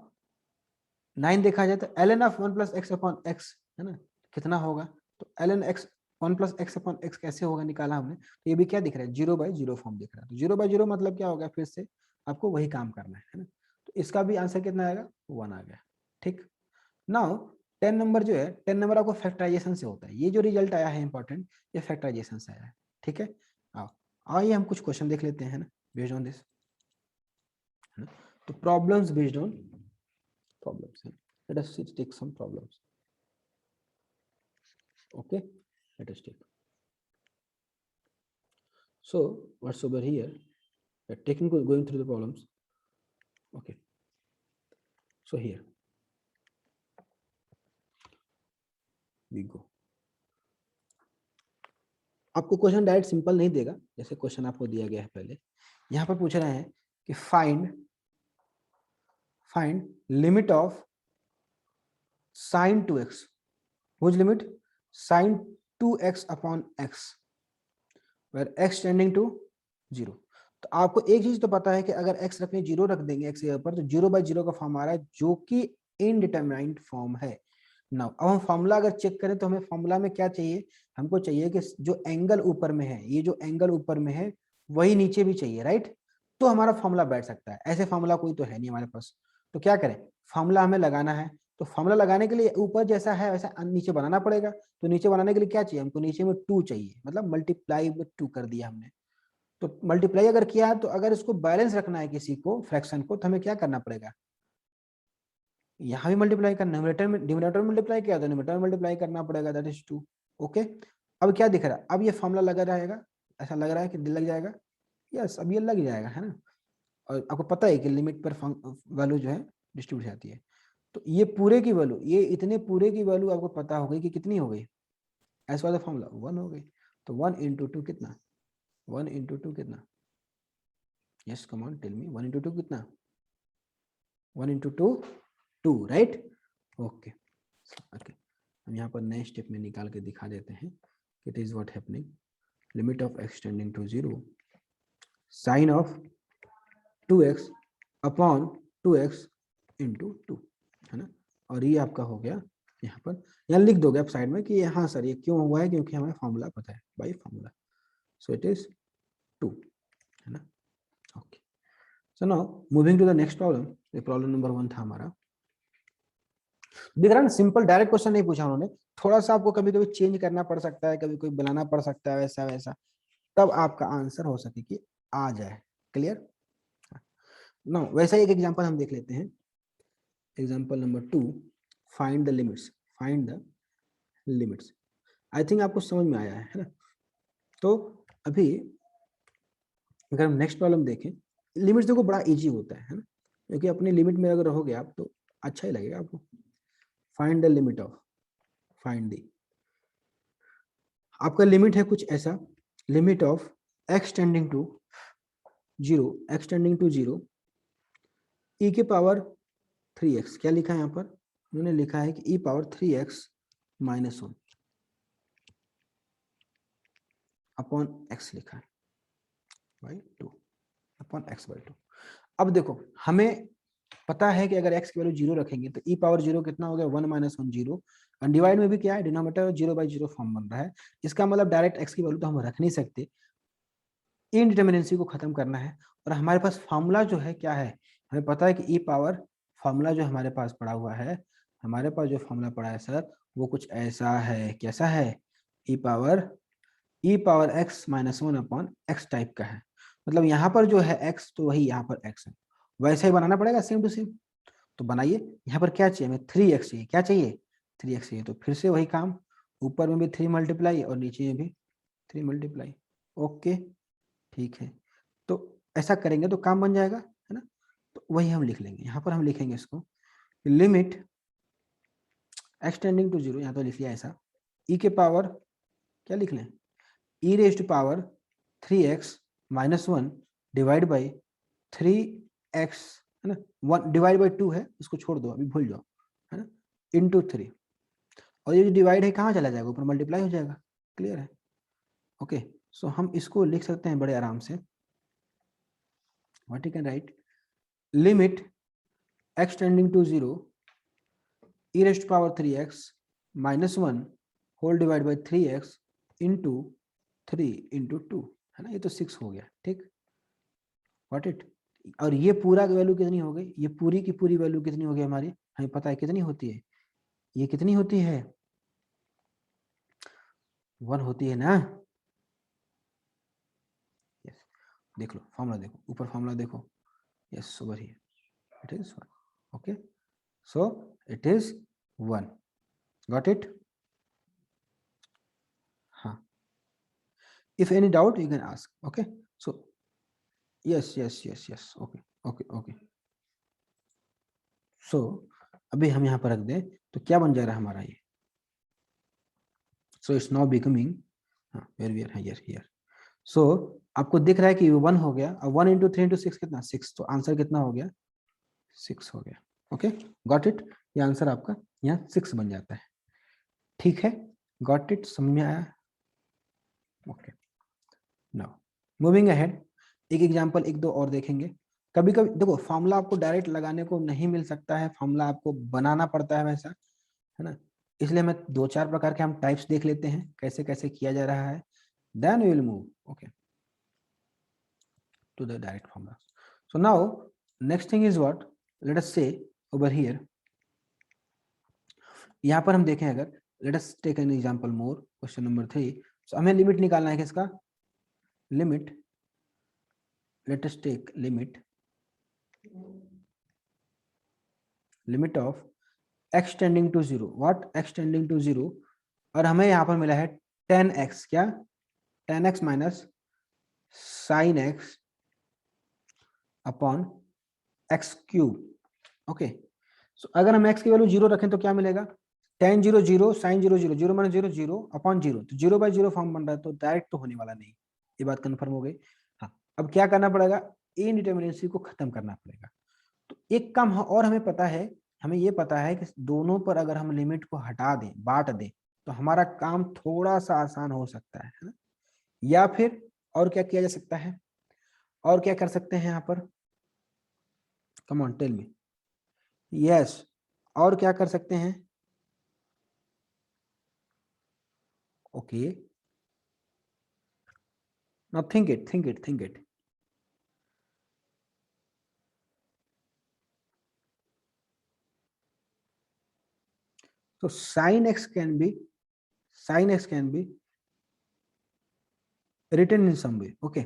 9 देखा जाए तो l n of 1 plus x upon x, है ना? कितना होगा? तो l n x 1 plus x upon x कैसे होगा, निकाला हमने। तो ये भी क्या दिख रहा है, 0/0 फॉर्म दिख रहा है। तो 0/0 मतलब क्या होगा, फिर से आपको वही काम करना है ना? तो इसका भी आंसर कितना आएगा, 1 आ गया। ठीक। नाउ 10 नंबर जो है, 10 नंबर आपको फैक्टराइजेशन से होता है। ये जो रिजल्ट आया है इंपॉर्टेंट, ये फैक्टराइजेशन से आया है। ठीक है, आओ आइए हम कुछ क्वेश्चन देख लेते हैं ना, बेस्ड ऑन दिस। तो problems based on problems. Let us take some problems. Okay, let us take. So what's over here? We're taking going through the problems. Okay. So here we go. आपको question direct simple नहीं देगा, जैसे question आपको दिया गया है पहले। यहाँ पर पूछ रहे हैं कि find limit of sin 2x, which limit sin 2x upon x where x tending to 0। तो आपको एक चीज तो पता है कि अगर x रखने 0 रख देंगे x के ऊपर, तो 0/0 का फॉर्म आ रहा है, जो कि इनडिटरमिनेट फॉर्म है। नाउ अब हम फॉर्मूला अगर चेक करें तो हमें फॉर्मूला में क्या चाहिए, हमको चाहिए कि जो एंगल ऊपर में है, ये जो एंगल ऊपर में है वही नीचे भी चाहिए, राइट? तो हमारा फॉर्मूला बैठ सकता है। ऐसे फॉर्मूला कोई तो है नहीं हमारे पास, तो क्या करें, फॉर्मूला हमें लगाना है। तो फॉर्मूला लगाने के लिए ऊपर जैसा है वैसा नीचे बनाना पड़ेगा। तो नीचे बनाने के लिए क्या चाहिए हमको, नीचे में 2 चाहिए, मतलब मल्टीप्लाई विद 2 कर दिया हमने। तो मल्टीप्लाई अगर किया है, तो अगर इसको बैलेंस रखना है किसी को, फ्रैक्शन को, तो हमें क्या करना पड़ेगा, यहाँ भी मल्टीप्लाई करना, न्यूमरेटर में डिनोमिनेटर में मल्टीप्लाई किया तो न्यूमरेटर में मल्टीप्लाई करना पड़ेगा, दैट इज 2। ओके, अब क्या दिख रहा है, अब ये फॉर्मूला लगा रहेगा, ऐसा लग रहा है कि दिल लग जाएगा। यस, अब ये लग जाएगा, है ना? और आपको पता है कि लिमिट पर वैल्यू जो है डिस्ट्रीब्यूट जाती है। तो ये पूरे की वैल्यू, ये इतने पूरे की वैल्यू आपको पता हो गई कि कितनी हो गई, एज पर द फॉर्मूला 1 हो गई। तो 1 इंटू 2 कितना, 1 इंटू 2 कितना, yes come on tell me, 1 into 2 कितना, 1 इंटू 2 2, राइट? ओके ओके, हम यहाँ पर नए स्टेप में निकाल के दिखा देते हैं। It is what happening, limit of x tending to 0 sine of 2x upon 2x into 2, है ना? और ये आपका हो गया, यहाँ पर यहाँ लिख दोगे आप साइड में कि हाँ सर ये क्यों हुआ है, क्योंकि हमें फॉर्मूला पता है, by formula. So it is 2, है ना? Okay, so now moving to the next problem. ये प्रॉब्लम नंबर 1 था हमारा। दिख रहा है ना, सिंपल डायरेक्ट क्वेश्चन नहीं पूछा उन्होंने, थोड़ा सा आपको कभी कभी चेंज करना पड़ सकता है, कभी कोई बनाना पड़ सकता है, वैसा वैसा, तब आपका आंसर हो सके कि आ जाए। क्लियर? नो, वैसा एक एग्जांपल हम देख लेते हैं। Example number 2, find the limits. Find the limits, I think आपको समझ में आया है ना? तो अभी अगर हम नेक्स्ट प्रॉब्लम देखें, लिमिट्स देखो बड़ा इजी होता है ना? क्योंकि अपनी लिमिट में अगर रहोगे आप तो अच्छा ही लगेगा आपको। Find the limit of, find the, आपका लिमिट है कुछ ऐसा, limit of x tending to 0, x tending to 0 e के पावर 3x, क्या लिखा है यहाँ पर, उन्होंने लिखा है कि e power 3x minus 1 upon x लिखा है बाई 2 अपॉन एक्स बाई 2। अब देखो हमें पता है कि अगर x की वैल्यू 0 रखेंगे तो e पावर 0 कितना हो गया 1 माइनस 1 0। और डिवाइड में भी क्या है डिनोमिनेटर 0/0 फॉर्म बन रहा है। इसका मतलब डायरेक्ट x की वैल्यू तो हम रख नहीं सकते, इनडिटर्मिनेंसी को खत्म करना है। और हमारे पास फार्मूला जो है क्या है, हमें पता है कि ई पावर फार्मूला जो हमारे पास पड़ा हुआ है, हमारे पास जो फार्मूला पड़ा है सर वो कुछ ऐसा है। कैसा है? E power x minus 1 upon x type का है। मतलब यहाँ पर जो है x तो वही यहाँ पर x है, वैसे ही बनाना पड़ेगा सेम टू सेम। तो बनाइए। यहाँ पर क्या चाहिए हमें 3x चाहिए। क्या चाहिए? 3x चाहिए। तो फिर से वही काम, ऊपर में भी 3 मल्टीप्लाई और नीचे में भी 3 मल्टीप्लाई। ओके ठीक है। तो ऐसा करेंगे तो काम बन जाएगा, है ना। तो वही हम लिख लेंगे। यहाँ पर हम लिखेंगे इसको लिमिट एक्स टेंडिंग टू 0, यहाँ तो लिख लिया ऐसा, ई के पावर क्या लिख लें, e raise to power 3x minus 1 divide by 3x, है ना। 1 डिवाइड बाई 2 है, इसको छोड़ दो अभी भूल जाओ, है ना, इंटू 3। और ये जो डिवाइड है कहाँ चला जाएगा, ऊपर मल्टीप्लाई हो जाएगा। क्लियर है? ओके। सो हम इसको लिख सकते हैं बड़े आराम से। What you can write, limit x tending to 0 e raised to power 3x minus 1 whole divide by 3x into 3 into 2, है ना। ये तो 6 हो गया। ठीक, व्हाट इट। और ये पूरा की वैल्यू कितनी हो गई, ये पूरी की पूरी वैल्यू कितनी हो गई हमारी, हमें पता है कितनी होती है, ये कितनी होती है, 1 होती है ना। यस, देख लो फॉर्मूला, देखो ऊपर फॉर्मूला देखो। Yes over here it is 1। Okay, so it is 1। Got it? हाँ, if any doubt you can ask. Okay, so yes, okay, okay. So अभी हम यहाँ पर रख दें तो क्या बन जा रहा है हमारा ये, so it's now becoming, हाँ where we are, here. So आपको दिख रहा है कि 1 हो गया, अब 1 इंटू 3 इंटू 6 कितना, 6। तो आंसर कितना हो गया, 6 हो गया। Okay, got it. ये आंसर आपका यहाँ 6 बन जाता है। ठीक है, गॉट इट, समझ में आया? ओके, नाउ मूविंग अहेड, एक एग्जांपल एक दो और देखेंगे। कभी कभी देखो फॉर्मूला आपको डायरेक्ट लगाने को नहीं मिल सकता है, फॉर्मूला आपको बनाना पड़ता है वैसा, है ना। इसलिए मैं 2-4 प्रकार के हम टाइप्स देख लेते हैं कैसे कैसे किया जा रहा है, then we will move okay to the direct formula. So now next thing is what, let us say over here, यहाँ पर हम देखें अगर, let us take an example more, question number 3। सो हमें लिमिट निकालना है किसका, limit, let us take limit of x tending to 0, what x tending to 0, और हमें यहाँ पर मिला है 10x, क्या 10x minus sine x upon x cube. Okay, so अगर हम x की वैल्यू 0 रखें तो क्या मिलेगा, टेन 0 0 साइन 0 0 0 माइनस 0 0 अपॉन 0, तो 0/0 फॉर्म बन रहा है, तो डायरेक्ट तो होने वाला नहीं। ये बात कंफर्म हो गई। हाँ, अब क्या करना पड़ेगा, इनडिटर्मिनेसी को खत्म करना पड़ेगा। तो एक काम और हमें पता है, हमें ये पता है कि दोनों पर अगर हम लिमिट को हटा दें, बांट दें, तो हमारा काम थोड़ा सा आसान हो सकता है ना। या फिर और क्या किया जा सकता है, और क्या कर सकते हैं यहाँ पर, come on tell me. Yes, और क्या कर सकते हैं, ओके, नाउ थिंक इट। तो sin x can be written in some way. Okay,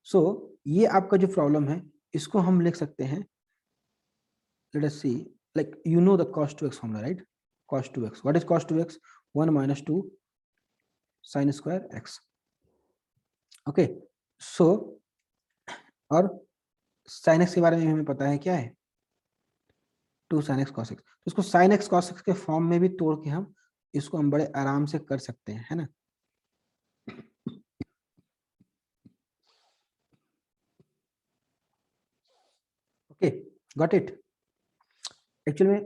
so ये आपका जो प्रॉब्लम है इसको हम लिख सकते हैं, let us see, like you know the cos 2x formula, right? Cos 2x, what is cos 2x, 1 minus 2 sin square x. Okay, so और sin x के बारे में हमें पता है क्या है, 2 sin x cos x। तो इसको sin x cos x के फॉर्म में भी तोड़ के हम इसको हम बड़े आराम से कर सकते हैं, है ना। Okay, got it. एक्चुअली में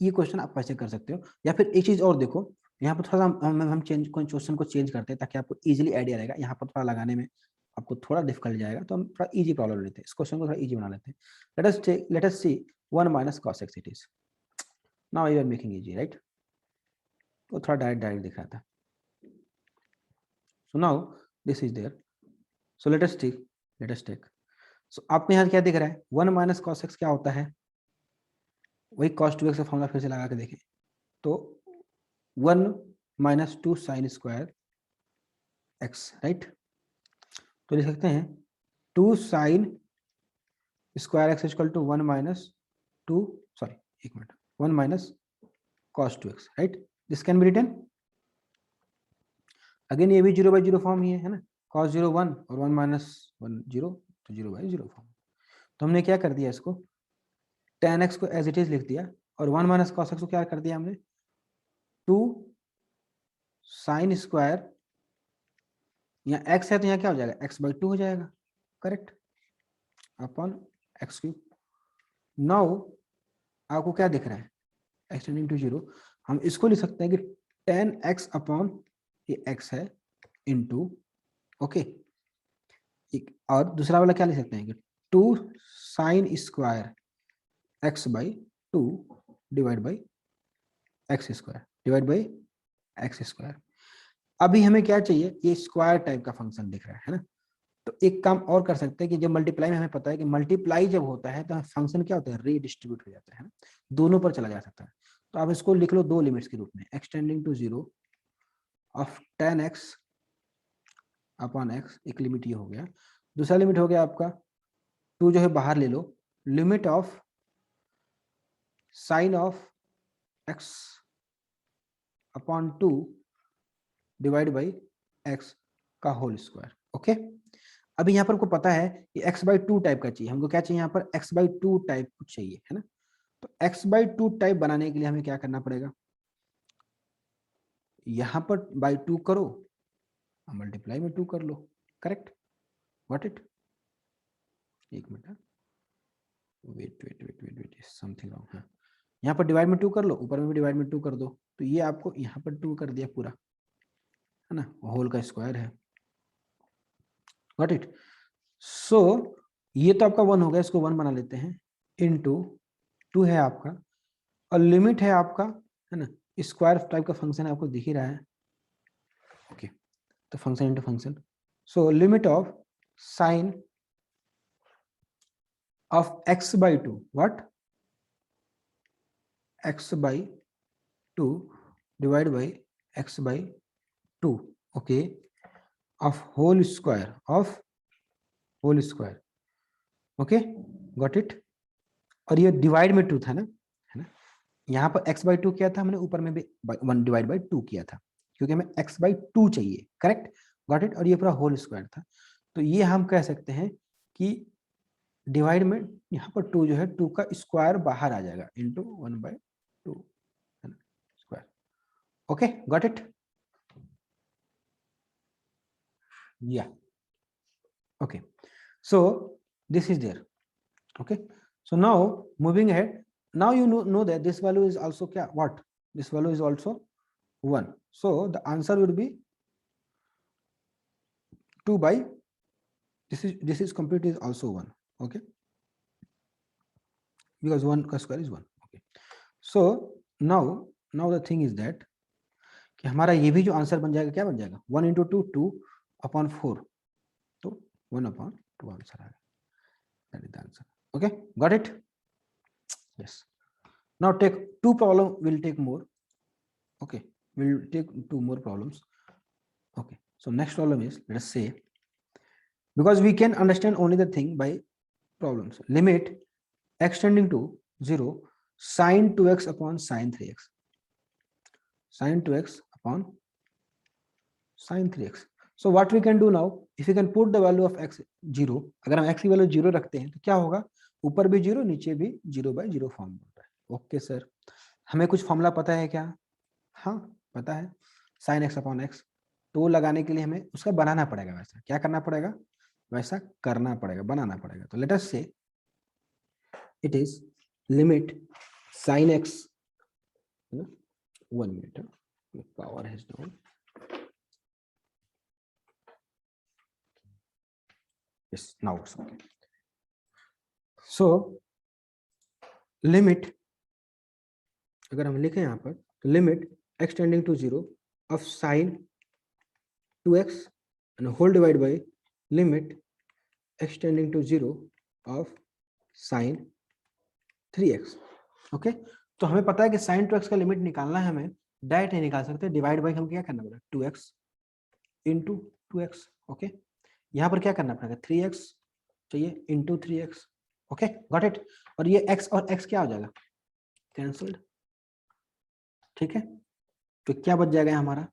ये क्वेश्चन आप कैसे कर सकते हो। या फिर एक चीज और देखो, यहाँ पर थोड़ा हम चेंज क्वेश्चन को चेंज करते हैं ताकि आपको इजीली आइडिया रहेगा। यहाँ पर थोड़ा लगाने में आपको थोड़ा डिफिकल्ट जाएगा, तो हम थोड़ा इजी प्रॉब्लम लेते हैं, इस क्वेश्चन को थोड़ा इजी बना लेते हैं। Let us see 1 minus cos x it is. Now you are making easy, right. वो थोड़ा डायरेक्ट डायरेक्ट दिख रहा था। So now this is there, so let us take so आपने यहाँ क्या दिख रहा है, 1 माइनस cos x क्या होता है, वही cos 2x का फॉर्मूला फिर से लगा के देखें तो 1 माइनस 2 साइन स्क्वायर x, राइट। तो लिख सकते हैं 2 sine square x equal to 1 minus 2, sorry एक minute, 1 minus cos 2x, right. This can be written again, ये भी 0/0 फॉर्म ही है ना, cos 0 1 और 1 माइनस 1 0, तो 0/0 फॉर्म। तो हमने क्या कर दिया, इसको tan x को एज इट इज लिख दिया, और 1 माइनस cos x को क्या कर दिया हमने, 2 साइन स्क्वायर, यहाँ x है तो यहाँ क्या हो जाएगा, x/2 हो जाएगा, correct, upon x cube. Now आपको क्या दिख रहा है, एक्सटेंडिंग टू 0, हम इसको लिख सकते हैं कि tan x अपॉन ये x है इनटू, ओके, और दूसरा वाला क्या लिख सकते हैं कि 2 sine square x/2 divide by x square. अभी हमें क्या चाहिए, ये स्क्वायर टाइप का फंक्शन दिख रहा है ना। तो एक काम और कर सकते हैं कि जब मल्टीप्लाई में हमें पता है कि मल्टीप्लाई जब होता है तो फंक्शन क्या होता है, रीडिस्ट्रीब्यूट हो जाता है ना, दोनों पर चला जा सकता है। तो आप इसको लिख लो दो लिमिट्स के रूप में, x tending to 0 of tan x upon x, एक लिमिट ये हो गया। दूसरा लिमिट हो गया आपका 2 जो है बाहर ले लो, limit of sine of x upon 2 divide by x का होल स्क्वायर, ओके। अभी यहाँ पर आपको पता है कि x/2 टाइप का चाहिए, हमको क्या चाहिए यहाँ पर, x/2 टाइप कुछ चाहिए, है ना। तो x/2 टाइप बनाने के लिए हमें क्या करना पड़ेगा, यहाँ पर बाई 2 करो, मल्टीप्लाई में 2 कर लो, करेक्ट, व्हाट इट, एक मिनट, वेट समथिंग रॉन्ग है, यहाँ पर डिवाइड में 2 कर लो, ऊपर में भी डिवाइड में 2 कर दो, तो ये आपको यहाँ पर 2 कर दिया पूरा, है ना, होल का स्क्वायर है, व्हाट इट। सो ये तो आपका 1 हो गया, इसको 1 बना लेते हैं, इनटू 2 है आपका, और लिमिट है आपका, है ना, स्क्वायर टाइप का फंक्शन है, आपको दिख ही रहा है, ओके। तो function into function, so limit of sine of x/2, what, x/2 divide by x/2, okay, of whole square, okay, got it. और ये डिवाइड में 2 था ना, है ना, यहाँ पर x/2 किया था हमने, ऊपर में भी 1 डिवाइड बाई 2 किया था, क्योंकि हमें x/2 चाहिए, करेक्ट, गॉट इट। और ये पूरा होल स्क्वायर था, तो ये हम कह सकते हैं कि डिवाइड में यहाँ पर 2 जो है, 2 का स्क्वायर बाहर आ जाएगा, इंटू 1/2 है ना, square, okay, got it, yeah, okay. So this is there, okay, so now moving ahead, now you know that this value is also kya, what, this value is also 1, so the answer would be 2 by, this is complete is also 1, okay, because 1 का square is 1, okay. So now the thing is that कि हमारा ये भी जो answer बन जाएगा, क्या बन जाएगा, 1 into 2 2/4, तो 1/2 आंसर आ गया, that is the answer, okay, got it, yes. Now take two problem, we'll take more, okay, we'll take 2 more problems, okay. So next problem is, let us say, because we can understand only the thing by problems, limit extending to 0 sin 2x upon sin 3x, sin 2x upon sin 3x. So what we can do now, if we can put the value of x 0, अगर हम x की value 0 रखते हैं तो क्या होगा, ऊपर भी 0 नीचे भी 0/0 फॉर्म होता है, ओके सर। हमें कुछ फॉर्मूला पता है क्या, हाँ पता है, sin x अपॉन x, तो लगाने के लिए हमें उसका बनाना पड़ेगा, वैसा क्या करना पड़ेगा, वैसा करना पड़ेगा, बनाना पड़ेगा। तो let us say it is limit sin x है ना, 1 minute, power has down, yes now it's okay. So limit अगर हम लिखें यहाँ पर, तो limit x tending to 0 of sine 2x and whole divide by limit x tending to 0 of sine 3x। Okay, तो हमें पता है कि साइन 2x का लिमिट निकालना है, हमें डायरेक्ट नहीं निकाल सकते, डिवाइड बाय हम क्या करना पड़ेगा 2x इंटू 2x। ओके, यहाँ पर क्या करना पड़ेगा 3x चाहिए into 3x। Okay got it, और ये x और x क्या हो जाएगा कैंसल्ड। ठीक है, तो क्या बच जाएगा हमारा,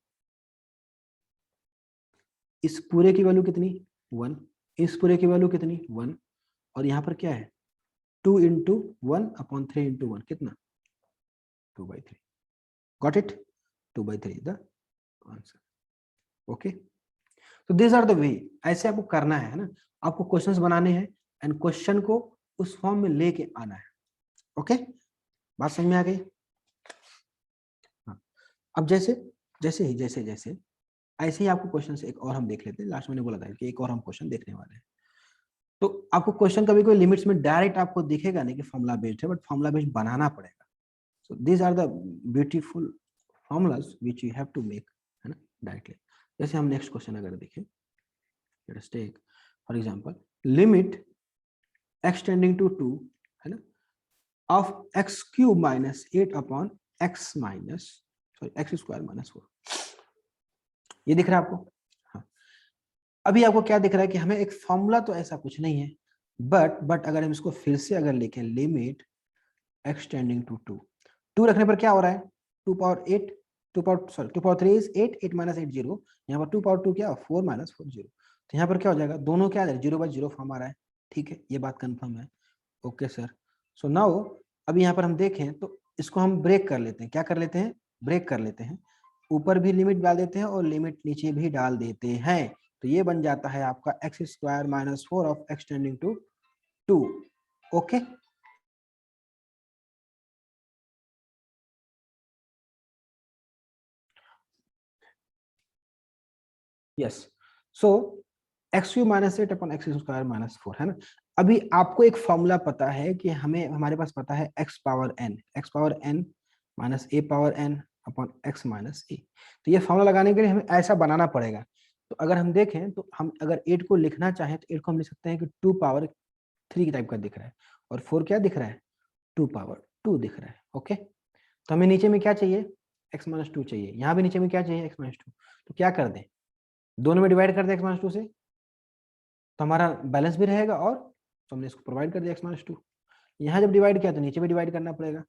इस पूरे की वैल्यू कितनी 1, इस पूरे की वैल्यू कितनी 1, और यहाँ पर क्या है 2 इंटू 1 अपॉन 3 इंटू 1 कितना 2/3। Got it, 2/3 the answer. Okay, तो दिस आर द वे, ऐसे आपको करना है ना, आपको क्वेश्चंस बनाने हैं एंड क्वेश्चन को उस फॉर्म में लेके आना है। ओके, बात समझ में आ गई। हाँ, अब जैसे जैसे ऐसे ही आपको क्वेश्चन एक और हम देख लेते हैं। लास्ट मैंने बोला था कि एक और हम क्वेश्चन देखने वाले हैं। तो आपको क्वेश्चन कभी कोई लिमिट्स में डायरेक्ट आपको दिखेगा नहीं कि फॉर्मूला बेस्ड है, बट फॉर्मूला बेस्ड बनाना पड़ेगा। So these are the beautiful formulas which you have to make, है ना, डायरेक्टली। जैसे हम नेक्स्ट क्वेश्चन अगर देखें, let us take for example limit x tending to 2, है ना, of x cube minus 8 upon x minus x square minus 4। ये दिख रहा है आपको? हाँ, अभी आपको क्या दिख रहा है कि हमें एक फॉर्मूला तो ऐसा कुछ नहीं है, बट अगर हम इसको फिर से अगर लिखें लिमिट x टेंडिंग टू 2 रखने पर क्या हो रहा है 2 पावर 8 2 पावर 3 इज 8, 8 माइनस 8 0, यहाँ पर 2 पावर 2 क्या 4 माइनस 4 0, तो यहाँ पर क्या हो जाएगा दोनों क्या है 0/0 फॉर्म आ रहा है। ठीक है, ये बात कंफर्म है। ओके सर, सो नाउ अभी यहाँ पर हम देखें तो इसको हम ब्रेक कर लेते हैं। क्या कर लेते हैं, ब्रेक कर लेते हैं, ऊपर भी लिमिट डाल देते हैं और लिमिट नीचे भी डाल देते हैं। तो ये बन जाता है आपका x square minus 4 of x tending to 2। Okay, yes, so x cube minus 8 upon x square minus 4, है ना। अभी आपको एक फॉर्मूला पता है कि हमें, हमारे पास पता है x power n minus a power n upon x minus a। तो ये फॉर्मूला लगाने के लिए हमें ऐसा बनाना पड़ेगा। तो अगर हम देखें तो हम अगर 8 को लिखना चाहें तो 8 को हम लिख सकते हैं कि 2 पावर 3 की टाइप का दिख रहा है, और 4 क्या दिख रहा है 2 पावर 2 दिख रहा है। ओके, तो हमें नीचे में क्या चाहिए x माइनस 2 चाहिए, यहाँ भी नीचे में क्या चाहिए x माइनस 2। तो क्या कर दें, दोनों में डिवाइड कर दें x माइनस 2 से, तो हमारा बैलेंस भी रहेगा, और तो हमने इसको प्रोवाइड कर दिया x माइनस 2। यहाँ जब डिवाइड किया तो नीचे भी डिवाइड करना पड़ेगा।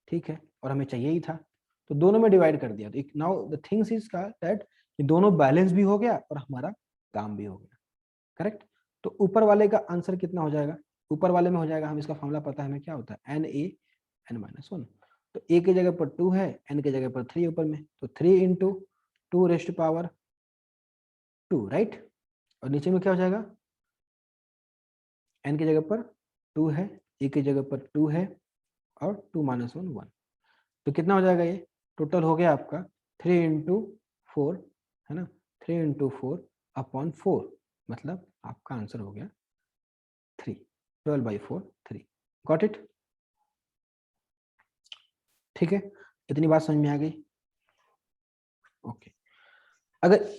ठीक है, और हमें चाहिए ही था, तो दोनों में डिवाइड कर दिया। तो नाउ द थिंग्स इज का दैट दोनों बैलेंस भी हो गया और हमारा काम भी हो गया। करेक्ट, तो ऊपर वाले का आंसर कितना हो जाएगा, ऊपर वाले में हो जाएगा, हम इसका फॉर्मूला पता है हमें क्या होता है n(a)(n-1). तो a की जगह पर 2 है, n की जगह पर 3 ऊपर में, तो 3 इंटू 2 रेस्ट पावर 2, राइट। और नीचे में क्या हो जाएगा, n की जगह पर 2 है, a की जगह पर 2 है, और 2 माइनस 1 1। तो कितना हो जाएगा, ये टोटल हो गया आपका 3 इंटू 4, है ना, 3 इंटू 4 अपॉन 4, मतलब आपका आंसर हो गया 3, 12/4 3। गॉट इट, ठीक है, इतनी बात समझ में आ गई। ओके, अगर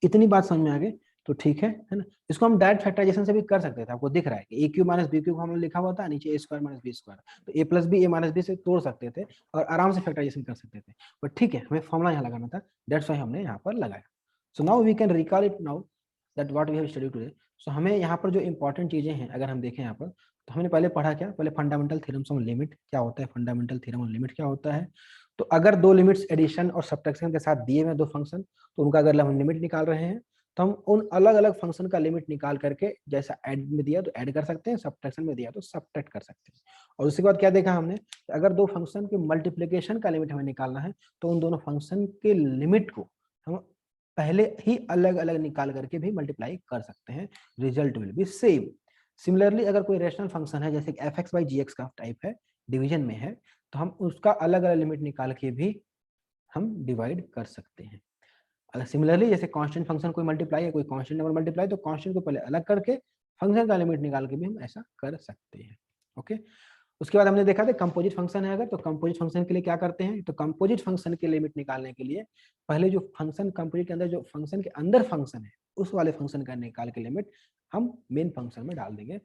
इतनी बात समझ में आ गई तो ठीक है ना। इसको हम डायरेक्ट फैक्टराइजेशन से भी कर सकते थे, आपको दिख रहा है कि ए क्यू माइनस बी क्यू हमने लिखा हुआ था, नीचे ए स्क्वायर माइनस बी स्क्वायर, तो ए प्लस बी ए माइनस बी से तोड़ सकते थे और आराम से फैक्टराइजेशन कर सकते थे, बट ठीक है हमें फॉर्मूला यहाँ लगाना था, दैट्स व्हाई हमने यहाँ पर लगाया। So now we can recall it now that what we have studied today. सो हमें यहाँ पर जो इंपॉर्टेंट चीजें हैं अगर हम देखें यहाँ पर, तो हमने पहले पढ़ा क्या, पहले फंडामेंटल थ्योरम्स ऑफ लिमिट क्या होता है, फंडामेंटल थ्योरम ऑफ लिमिट क्या होता है। तो अगर दो लिमिट्स एडिशन और सब्ट्रैक्शन के साथ दिए हुए दो फंक्शन, तो उनका अगर हम लिमिट निकाल रहे हैं तो हम उन अलग अलग फंक्शन का लिमिट निकाल करके, जैसा ऐड में दिया तो ऐड कर सकते हैं, सब्ट्रैक्शन में दिया तो सब्ट्रैक्ट कर सकते हैं। और उसके बाद क्या देखा हमने, अगर दो फंक्शन के मल्टीप्लिकेशन का लिमिट हमें निकालना है तो उन दोनों फंक्शन के लिमिट को हम पहले ही अलग अलग निकाल करके भी मल्टीप्लाई कर सकते हैं, result will be same. Similarly अगर कोई रेशनल फंक्शन है जैसे fx/gx का टाइप है, डिवीजन में है, तो हम उसका अलग अलग लिमिट निकाल के भी हम डिवाइड कर सकते हैं। अगर सिमिलरली जैसे कांस्टेंट फंक्शन कोई मल्टीप्लाई है, कोई कांस्टेंट नंबर मल्टीप्लाई, तो कांस्टेंट को पहले अलग करके फंक्शन का लिमिट निकाल के भी हम ऐसा कर सकते हैं। ओके, उसके बाद हमने देखा था कंपोजिट फंक्शन है अगर, तो कंपोजिट फंक्शन के लिए क्या करते हैं, तो कंपोजिट फंक्शन के लिमिट निकालने के लिए पहले जो फंक्शन कंपोजिट के अंदर जो फंक्शन के अंदर फंक्शन है उस वाले फंक्शन का निकाल के लिमिट हम मेन फंक्शन में डाल देंगे।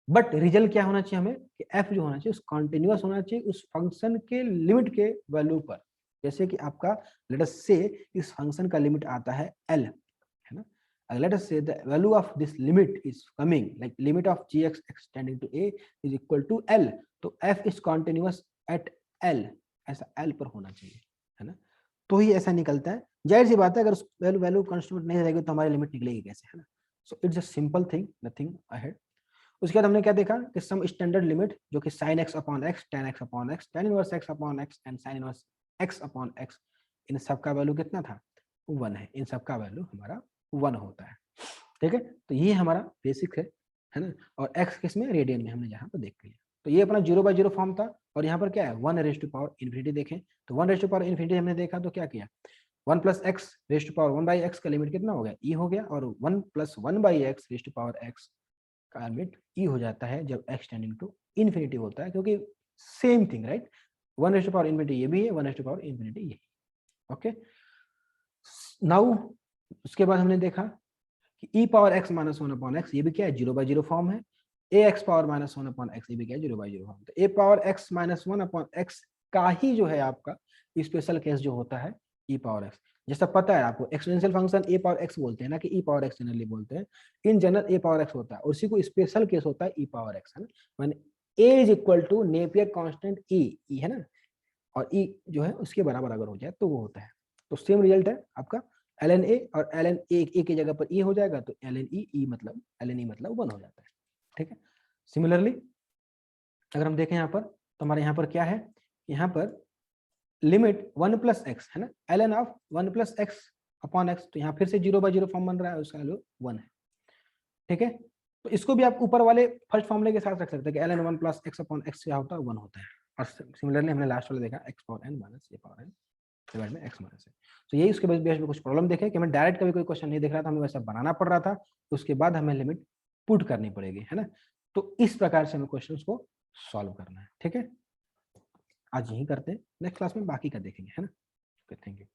बट रिजल्ट क्या होना चाहिए हमें कि एफ जो होना चाहिए उस कॉन्टिन्यूअस होना चाहिए उस फंक्शन के लिमिट के वैल्यू पर। जैसे कि आपका लेट अस से इस फंक्शन का लिमिट आता है एल, है ना, let us say the value of this limit is coming like limit of gx extending to a is equal to l, तो f is continuous at l, ऐसा l पर होना चाहिए, है ना, तो ही ऐसा निकलता है। जाहिर सी बात है अगर वैल्यू कांस्टेंट नहीं रहेगी तो हमारी लिमिट निकलेगी कैसे, है ना। So it's a simple thing, nothing ahead. उसके बाद हमने क्या देखा कि सम स्टैंडर्ड लिमिट जो कि sin x upon x, tan x upon x, tan inverse x upon x and sin inverse x upon x, इन सब का वैल्यू कितना था, 1 है, इन सब का वैल्यू हमारा 1 होता है। ठीक है, तो ये हमारा बेसिक है ना, और x किस में, रेडियन में हमने यहाँ पर देख लिया। तो ये अपना 0/0 फॉर्म था, और यहाँ पर क्या है 1 रेज़ टू पावर इन्फिनिटी देखें, तो 1 रेज़ टू पावर इन्फिनिटी हमने देखा तो क्या किया, 1 + x rays to power 1/x का लिमिट कितना हो गया, e हो गया, और 1 + 1/x raise to power x का लिमिट e हो जाता है जब x टेंडिंग टू इन्फिनिटी होता है, क्योंकि same thing right, 1 raise to power infinity ये भी है, 1 रेज़ टू पावर इन्फिनिटी ये। ओके, नाउ उसके बाद हमने देखा कि e power x minus 1 upon x ये भी क्या है 0/0 फॉर्म है, ax power minus 1 upon x ये भी क्या है 0/0 फॉर्म। तो a power x minus 1 upon x का ही जो है आपका स्पेशल केस जो होता है e पावर x। जैसा पता है आपको exponential function a power x बोलते हैं ना, कि e पावर x जनरली बोलते हैं, in general a power x होता है, और उसी को स्पेशल केस होता है e पावर x, है ना, माने a is equal to Napier constant e, है ना, और e जो है उसके बराबर अगर हो जाए तो वो होता है। तो सेम रिजल्ट है आपका ln a, और ln a की जगह पर e हो जाएगा, तो ln e मतलब ln e मतलब 1 हो जाता है। ठीक है, सिमिलरली अगर हम देखें यहाँ पर, तो हमारे यहाँ पर क्या है, यहाँ पर लिमिट 1 + x है ना, ln of 1 + x upon x, तो यहाँ फिर से 0/0 फॉर्म बन रहा है, उसका वैल्यू 1 है। ठीक है, तो इसको भी आप ऊपर वाले फर्स्ट फॉर्मूले के साथ रख सकते हैं कि ln 1 + x अपॉन x क्या होता है 1 होता है। और सिमिलरली हमने लास्ट वाला देखा x power n minus a power n divide में x माइनस है। तो यही उसके बेस में कुछ प्रॉब्लम देखे कि हमें डायरेक्ट कभी कोई क्वेश्चन नहीं दिख रहा था, हमें वैसा बनाना पड़ रहा था, तो उसके बाद हमें लिमिट पुट करनी पड़ेगी, है ना। तो इस प्रकार से हमें क्वेश्चंस को सॉल्व करना है। ठीक है, आज यही करते हैं, नेक्स्ट क्लास में बाकी का देखेंगे, है ना। Thank you.